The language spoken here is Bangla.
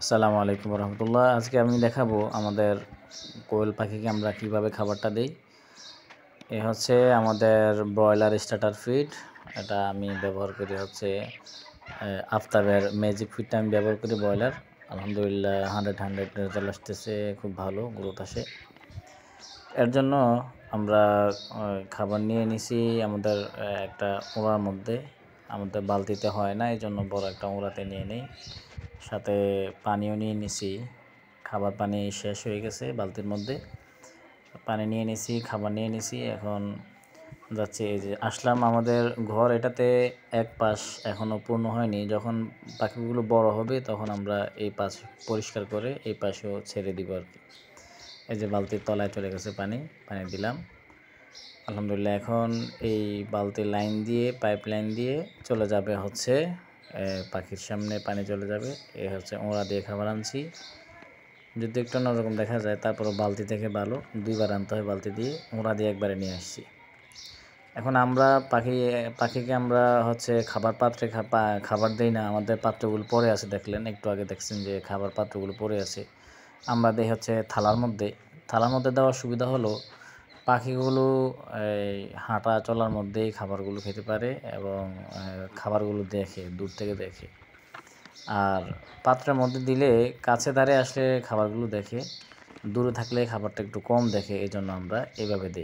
আসসালামু আলাইকুম রহমতুল্লাহ। আজকে আমি দেখাবো আমাদের কোয়েল পাখিকে আমরা কিভাবে খাবারটা দিই। এ হচ্ছে আমাদের ব্রয়লার স্টার্টার ফিড। এটা আমি ব্যবহার করি হচ্ছে আফতাবের ম্যাজিক ফিডটা আমি ব্যবহার করি ব্রয়লার। আলহামদুলিল্লাহ 100 রেজাল্ট আসতেছে, খুব ভালো গ্রোথ আসে। এর জন্য আমরা খাবার নিয়ে নিছি আমাদের একটা ওড়ার মধ্যে, আমাদের বালতিতে হয় না, এই জন্য বড় একটা ওড়াতে নিয়ে নিই। সাথে পানিও নিয়ে নিছি, খাবার পানি শেষ হয়ে গেছে বালতির মধ্যে, পানি নিয়ে নিছি, খাবার নিয়ে নিছি। এখন যাচ্ছে এই যে আসলাম আমাদের ঘর, এটাতে এক পাশ এখনও পূর্ণ হয়নি। যখন পাখিগুলো বড় হবে তখন আমরা এই পাশ পরিষ্কার করে এই পাশেও ছেড়ে দিব আর কি। এই যে বালতির তলায় চলে গেছে পানি, পানি দিলাম আলহামদুলিল্লাহ। এখন এই বালতির লাইন দিয়ে, পাইপ লাইন দিয়ে চলে যাবে হচ্ছে পাখির সামনে, পানি চলে যাবে। এ হচ্ছে ওড়া দিয়ে খাবার আনছি, যদি একটু অন্যরকম দেখা যায়, তারপরও বালতি থেকে ভালো, দুইবার আনতে হয় বালতি দিয়ে, ওড়া দিয়ে একবারে নিয়ে আসছি। এখন আমরা পাখিকে আমরা হচ্ছে খাবার পাত্রে খাবার দেই না, আমাদের পাত্রগুলো পড়ে আছে, দেখলেন একটু আগে দেখছেন যে খাবার পাত্রগুলো পড়ে আছে, আমরা দেই হচ্ছে থালার মধ্যে। থালার মধ্যে দেওয়ার সুবিধা হলো পাখিগুলো এই হাঁটা চলার মধ্যেই খাবারগুলো খেতে পারে এবং খাবারগুলো দেখে, দূর থেকে দেখে। আর পাত্রের মধ্যে দিলে কাছে ধারে আসলে খাবারগুলো দেখে, দূরে থাকলে খাবারটা একটু কম দেখে, এই জন্য আমরা এভাবে দিই।